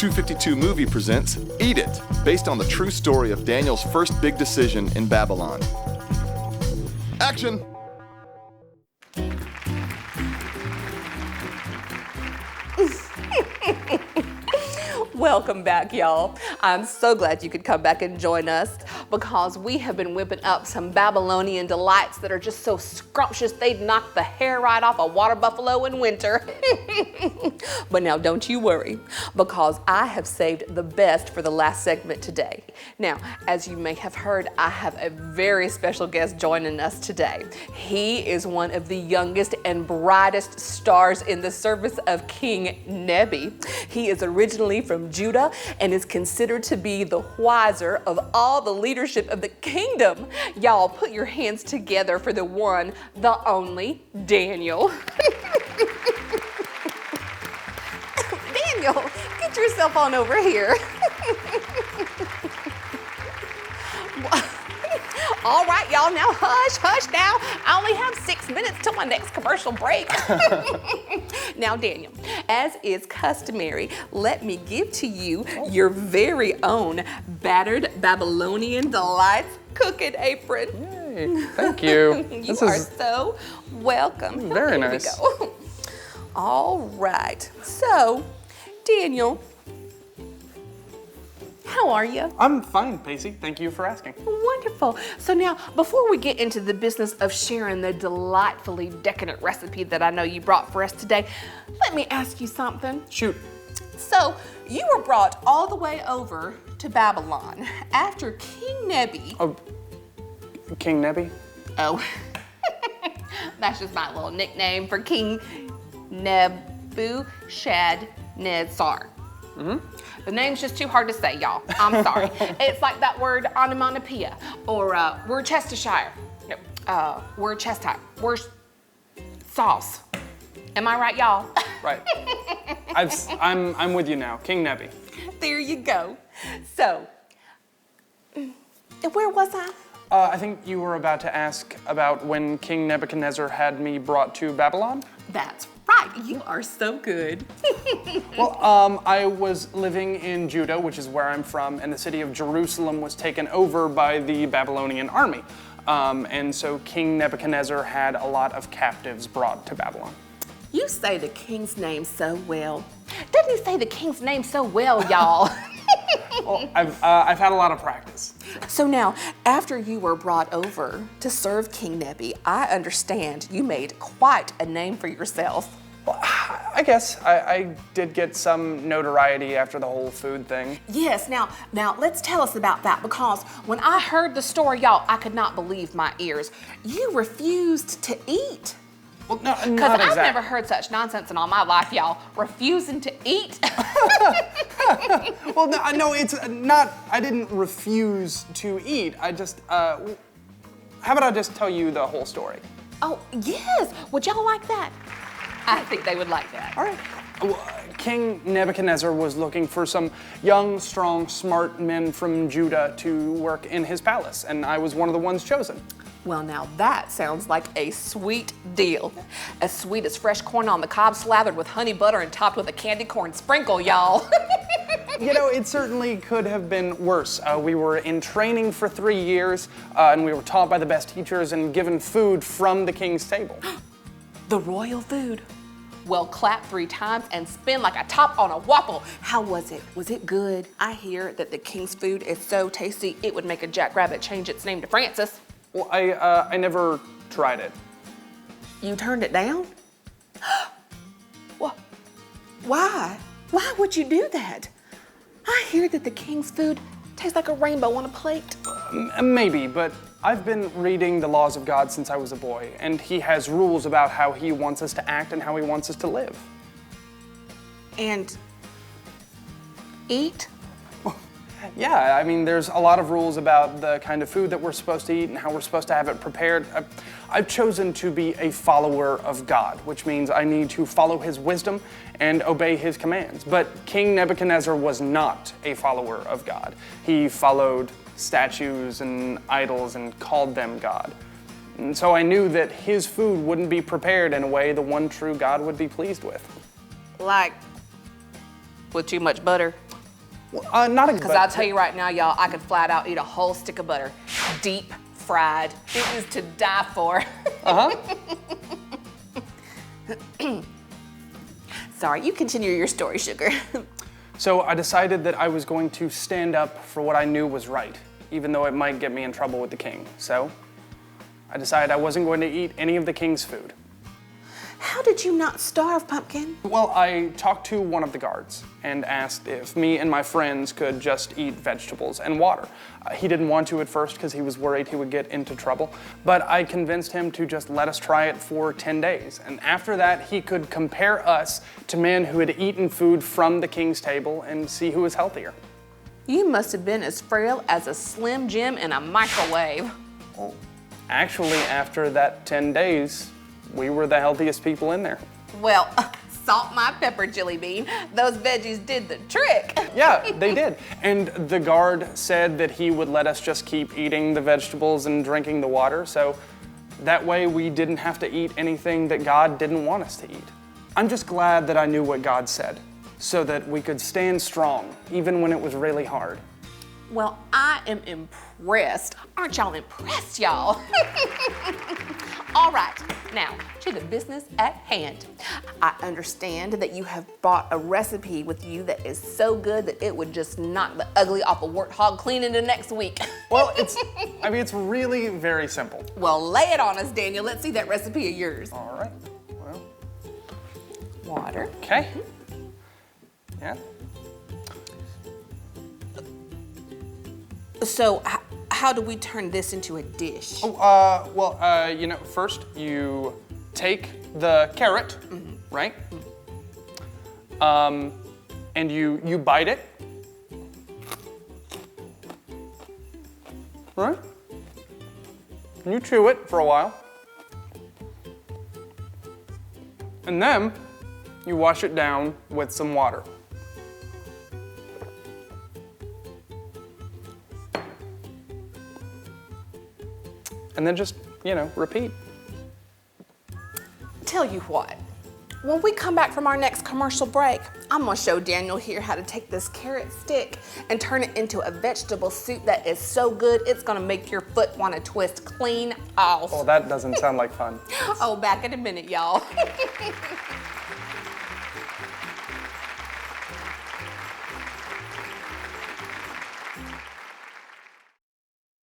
X252 movie presents Eat It, based on the true story of Daniel's first big decision in Babylon. Action! Welcome back, y'all. I'm so glad you could come back and join us because we have been whipping up some Babylonian delights that are just so scrumptious they'd knock the hair right off a water buffalo in winter. But now don't you worry, because I have saved the best for the last segment today. Now, as you may have heard, I have a very special guest joining us today. He is one of the youngest and brightest stars in the service of King Nebi. He is originally from Judah and is considered to be the wiser of all the leadership of the kingdom. Y'all put your hands together for the one, the only Daniel. Daniel, get yourself on over here. All right, y'all, now hush now. I only have 6 minutes till my next commercial break. Now, Daniel, as is customary, let me give to you your very own battered Babylonian delights cooking apron. Yay, thank you. You are so welcome. Very Here nice. We go. All right, so, Daniel, how are you? I'm fine, Pacey. Thank you for asking. Wonderful. So now, before we get into the business of sharing the delightfully decadent recipe that I know you brought for us today, let me ask you something. Shoot. So, you were brought all the way over to Babylon after King Nebi. Oh, King Nebi? Oh, that's just my little nickname for King Nebuchadnezzar. The name's just too hard to say, y'all. I'm sorry. It's like that word onomatopoeia or Worcestershire. No, Worcestershire. Sauce. Am I right, y'all? Right. I'm with you now. King Nebi. There you go. So, where was I? I think you were about to ask about when King Nebuchadnezzar had me brought to Babylon? That's right. You are so good. Well, I was living in Judah, which is where I'm from, and the city of Jerusalem was taken over by the Babylonian army. And so King Nebuchadnezzar had a lot of captives brought to Babylon. You say the king's name so well. Doesn't he say the king's name so well, y'all? Well, I've had a lot of practice. So now, after you were brought over to serve King Nebi, I understand you made quite a name for yourself. Well, I guess I did get some notoriety after the whole food thing. Yes, now let's tell us about that, because when I heard the story, y'all, I could not believe my ears. You refused to eat. Well, no, Because not I've exactly. never heard such nonsense in all my life, y'all. Refusing to eat. Well, no, it's not, I didn't refuse to eat. I just, how about I just tell you the whole story? Oh, yes. Would y'all like that? I think they would like that. All right. Well, King Nebuchadnezzar was looking for some young, strong, smart men from Judah to work in his palace, and I was one of the ones chosen. Well, now that sounds like a sweet deal. As sweet as fresh corn on the cob slathered with honey butter and topped with a candy corn sprinkle, y'all. You know, it certainly could have been worse. We were in training for 3 years, and we were taught by the best teachers and given food from the king's table. The royal food. Well, clap 3 times and spin like a top on a waffle. How was it? Was it good? I hear that the king's food is so tasty, it would make a jackrabbit change its name to Francis. Well, I never tried it. You turned it down? What? Why? Why would you do that? I hear that the king's food tastes like a rainbow on a plate. Maybe, but I've been reading the laws of God since I was a boy, and he has rules about how he wants us to act and how he wants us to live. And eat? Yeah, I mean, there's a lot of rules about the kind of food that we're supposed to eat and how we're supposed to have it prepared. I've chosen to be a follower of God, which means I need to follow his wisdom and obey his commands. But King Nebuchadnezzar was not a follower of God. He followed statues and idols and called them God. And so I knew that his food wouldn't be prepared in a way the one true God would be pleased with. Like, with too much butter? Not a. Because I'll tell you right now, y'all, I could flat out eat a whole stick of butter. Deep fried. It is to die for. Sorry, you continue your story, sugar. So I decided that I was going to stand up for what I knew was right, even though it might get me in trouble with the king. So I decided I wasn't going to eat any of the king's food. How did you not starve, Pumpkin? Well, I talked to one of the guards and asked if me and my friends could just eat vegetables and water. He didn't want to at first because he was worried he would get into trouble, but I convinced him to just let us try it for 10 days. And after that, he could compare us to men who had eaten food from the king's table and see who was healthier. You must have been as frail as a Slim Jim in a microwave. Well, actually, after that 10 days, we were the healthiest people in there. Well, salt my pepper, Jelly Bean. Those veggies did the trick. Yeah, they did. And the guard said that he would let us just keep eating the vegetables and drinking the water, so that way we didn't have to eat anything that God didn't want us to eat. I'm just glad that I knew what God said, so that we could stand strong, even when it was really hard. Well, I am impressed. Aren't y'all impressed, y'all? All right, now to the business at hand. I understand that you have brought a recipe with you that is so good that it would just knock the ugly off a warthog clean into next week. Well, it's really very simple. Well, lay it on us, Daniel. Let's see that recipe of yours. All right, well. Water. Okay. Yeah. So, how do we turn this into a dish? First you take the carrot, right? And you bite it. Right? And you chew it for a while. And then you wash it down with some water. And then just, repeat. Tell you what, when we come back from our next commercial break, I'm gonna show Daniel here how to take this carrot stick and turn it into a vegetable soup that is so good, it's gonna make your foot wanna twist clean off. Well, that doesn't sound like fun. Oh, back in a minute, y'all.